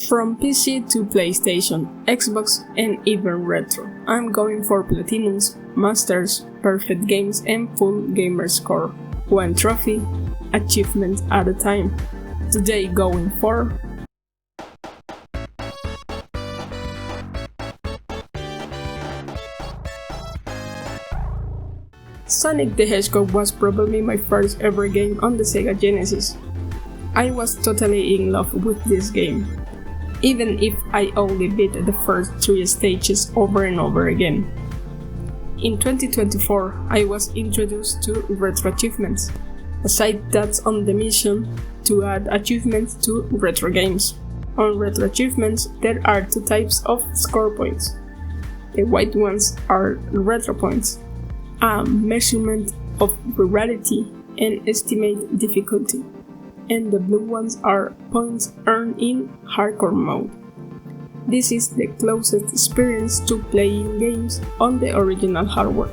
From PC to PlayStation, Xbox, and even retro, I'm going for Platinums, Masters, Perfect Games, and full gamer score. One trophy, achievement at a time. Today going for Sonic the Hedgehog was probably my first ever game on the Sega Genesis. I was totally in love with this game, even if I only beat the first 3 stages over and over again. In 2024, I was introduced to retro achievements, a site that's on the mission to add achievements to retro games. On retro achievements, there are 2 types of score points. The white ones are retro points, a measurement of rarity and estimate difficulty, and the blue ones are points earned in hardcore mode. This is the closest experience to playing games on the original hardware,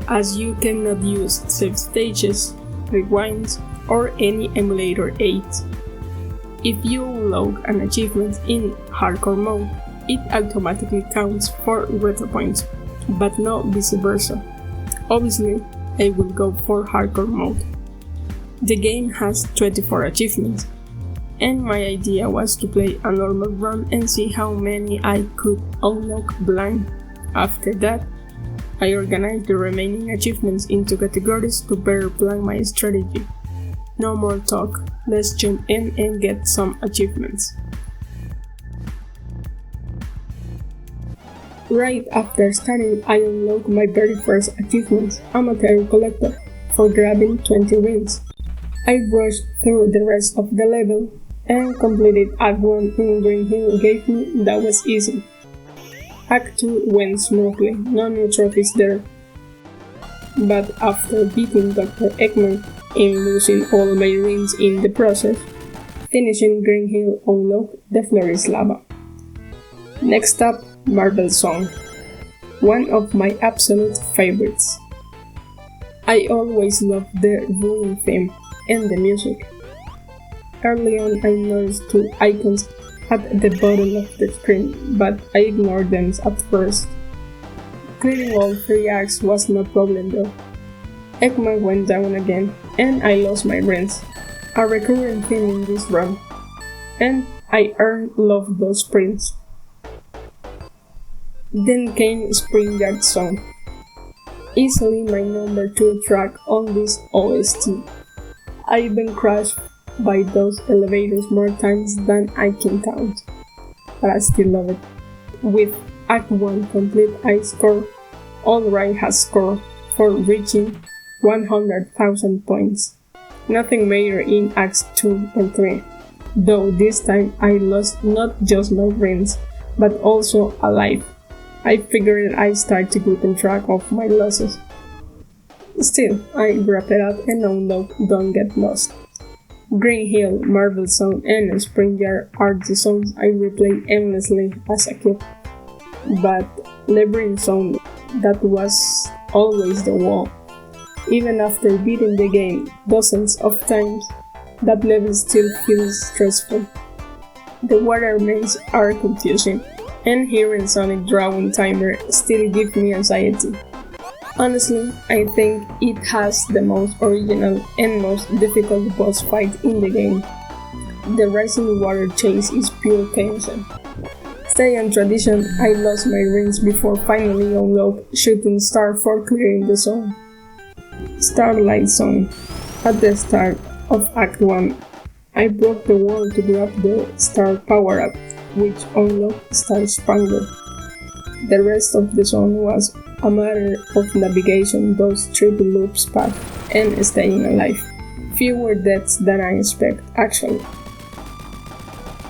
as you cannot use save stages, rewinds, or any emulator aids. If you unlock an achievement in hardcore mode, it automatically counts for retro points, but not vice versa. Obviously, I will go for hardcore mode. The game has 24 achievements, and my idea was to play a normal run and see how many I could unlock blind. After that, I organized the remaining achievements into categories to better plan my strategy. No more talk, let's jump in and get some achievements. Right after starting, I unlocked my very first achievement, Amateur Collector, for grabbing 20 wins. I rushed through the rest of the level and completed Act 1 in Green Hill gave me that was easy. Act 2 went smoothly, no new trophies there. But after beating Dr. Eggman and losing all my rings in the process, finishing Green Hill unlocked the Flores Lava. Next up, Marvel Song, one of my absolute favorites. I always loved the Ruin theme and the music. Early on I noticed 2 icons at the bottom of the screen, but I ignored them at first. Clearing all 3 acts was no problem though. Eggman went down again, and I lost my rings, a recurring theme in this run, and I earned Love Those Sprints. Then came Spring Yard Song, easily my number 2 track on this OST. I've been crushed by those elevators more times than I can count, but I still love it. With Act 1 complete, I score all right has scored for reaching 100,000 points. Nothing major in Acts 2 and 3, though this time I lost not just my rings, but also a life. I figured I started keeping track of my losses. Still, I wrap it up and unlock Don't Get Lost. Green Hill, Marvel Song, and Spring Yard are the songs I replayed endlessly as a kid. But Labyrinth Song, that was always the wall. Even after beating the game dozens of times, that level still feels stressful. The water mains are confusing, and hearing Sonic drawing timer still gives me anxiety. Honestly, I think it has the most original and most difficult boss fight in the game. The rising water chase is pure tension. Staying on tradition, I lost my rings before finally unlocked Shooting Star for clearing the zone. Starlight Zone. At the start of Act 1, I broke the wall to grab the Star power-up, which unlocked Star Spangler. The rest of the zone was a matter of navigation those triple loops path and staying alive. Fewer deaths than I expect, actually.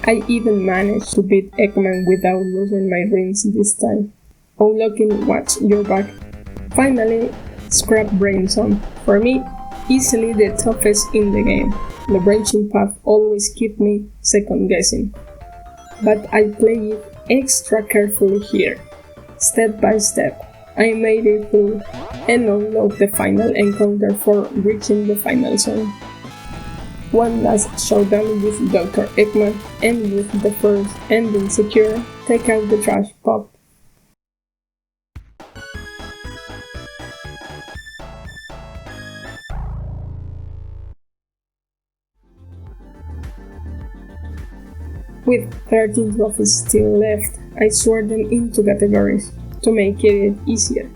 I even managed to beat Eggman without losing my rings this time. Unlocking Watch Your Back. Finally, Scrap Brain Zone. For me, easily the toughest in the game. The branching path always kept me second guessing. But I play it extra carefully here. Step by step, I made it through and unlocked the final encounter for reaching the final zone. One last showdown with Dr. Eggman, and with the first ending secure, take out the trash pop. With 13 trophies still left, I sort them into categories to make it easier.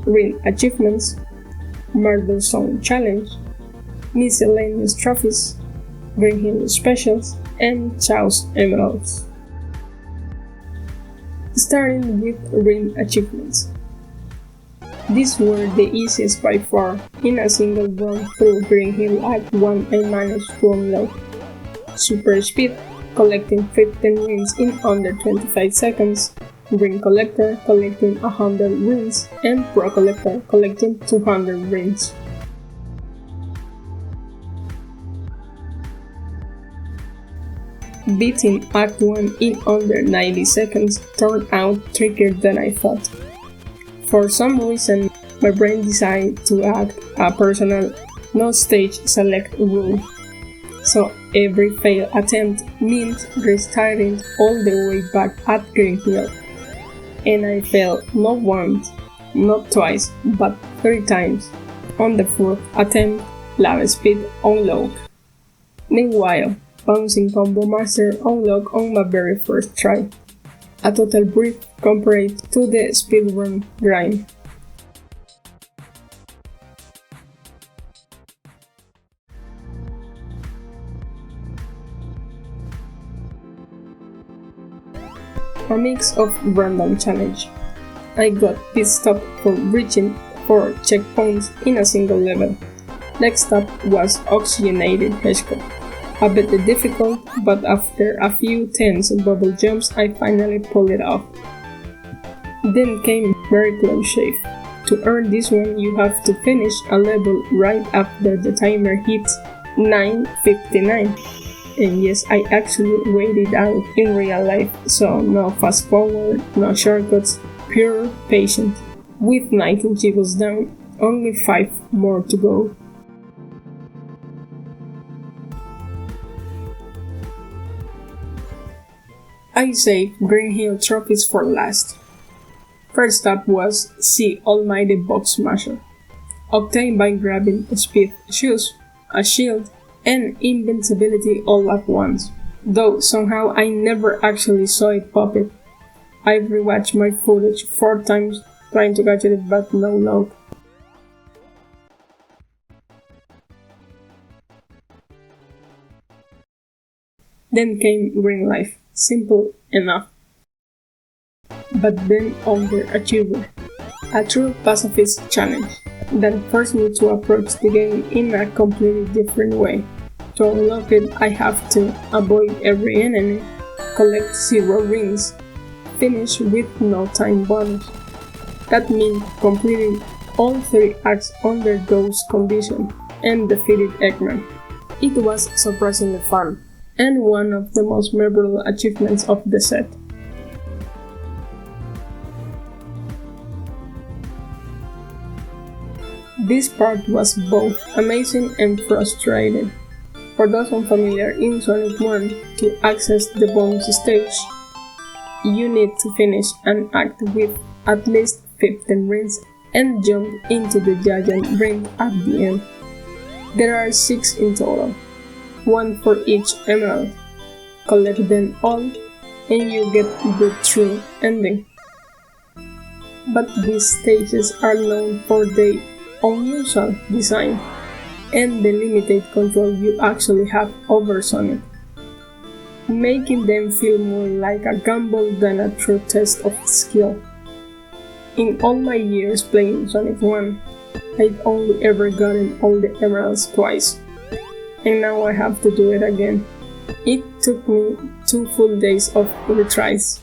Real Achievements, Murder Zone Challenge, Miscellaneous Trophies, Green Hill Specials, and Chaos Emeralds. Starting with Real Achievements. These were the easiest by far. In a single run through Green Hill Act 1 I managed to unlock Super Speed, collecting 15 rings in under 25 seconds, Ring Collector collecting 100 rings, and Pro Collector collecting 200 rings. Beating Act 1 in under 90 seconds turned out trickier than I thought. For some reason, my brain decided to add a personal no stage select rule. So every failed attempt meant restarting all the way back at Green Hill. And I failed not once, not twice, but 3 times. On the 4th attempt, Lava Speed unlocked. Meanwhile, Bouncing Combo Master unlocked on my very first try. A total break compared to the speedrun grind. A mix of random challenge. I got pit stop for reaching 4 checkpoints in a single level. Next up was Oxygenated Hedgehog. A bit difficult, but after a few tense bubble jumps I finally pulled it off. Then came Very Close Shave. To earn this one you have to finish a level right after the timer hits 9:59. And yes, I actually waited out in real life, so no fast forward, no shortcuts, pure patience. With 19 chicos down, only 5 more to go. I saved Green Hill Trophies for last. First up was Sea Almighty Box Smasher, obtained by grabbing speed shoes, a shield, and invincibility all at once, though somehow I never actually saw it pop it. I've rewatched my footage 4 times trying to catch it, but no luck. Then came Green Life, simple enough. But then Overachiever, a true pacifist challenge that forced me to approach the game in a completely different way. To unlock it, I have to avoid every enemy, collect 0 rings, finish with no time bonus. That means completing all 3 acts under those conditions and defeated Eggman. It was surprisingly fun, and one of the most memorable achievements of the set. This part was both amazing and frustrating. For those unfamiliar, in Sonic 1, to access the bonus stage, you need to finish an act with at least 15 rings and jump into the giant ring at the end. There are 6 in total, 1 for each emerald. Collect them all and you get the true ending. But these stages are known for their unusual design and the limited control you actually have over Sonic, making them feel more like a gamble than a true test of skill. In all my years playing Sonic 1, I've only ever gotten all the emeralds twice, and now I have to do it again. It took me 2 full days of retries.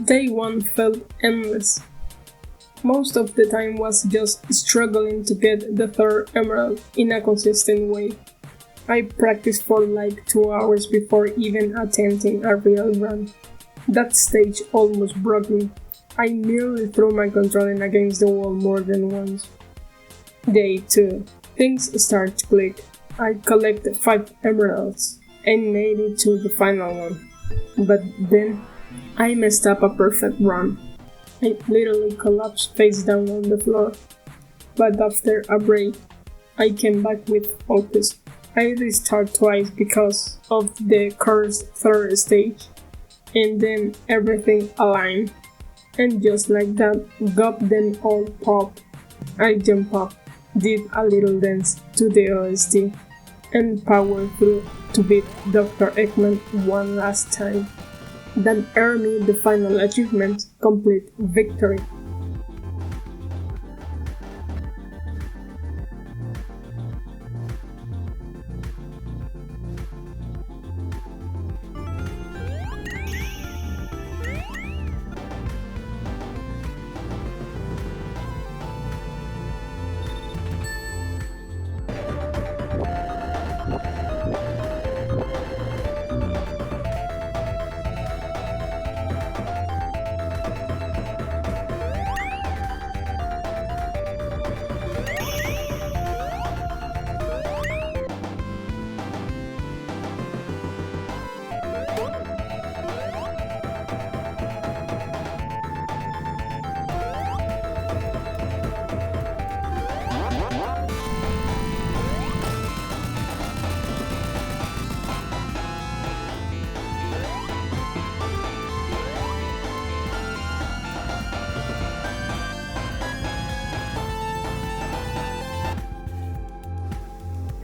Day 1 felt endless. Most of the time was just struggling to get the 3rd emerald in a consistent way. I practiced for like 2 hours before even attempting a real run. That stage almost broke me. I nearly threw my controller against the wall more than once. Day 2. Things start to click. I collected 5 emeralds and made it to the final one. But then I messed up a perfect run. I literally collapsed face down on the floor. But after a break, I came back with focus. I restarted twice because of the cursed third stage, and then everything aligned. And just like that, got them all popped. I jumped up, did a little dance to the OST, and powered through to beat Dr. Eggman one last time. That earned me the final achievement, complete victory.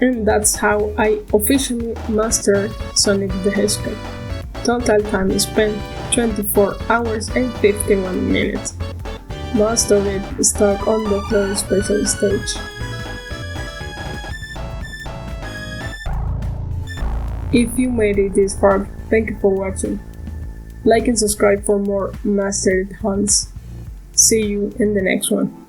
And that's how I officially mastered Sonic the Hedgehog. Total time spent 24 hours and 51 minutes. Most of it stuck on the third special stage. If you made it this far, thank you for watching. Like and subscribe for more mastered hunts. See you in the next one.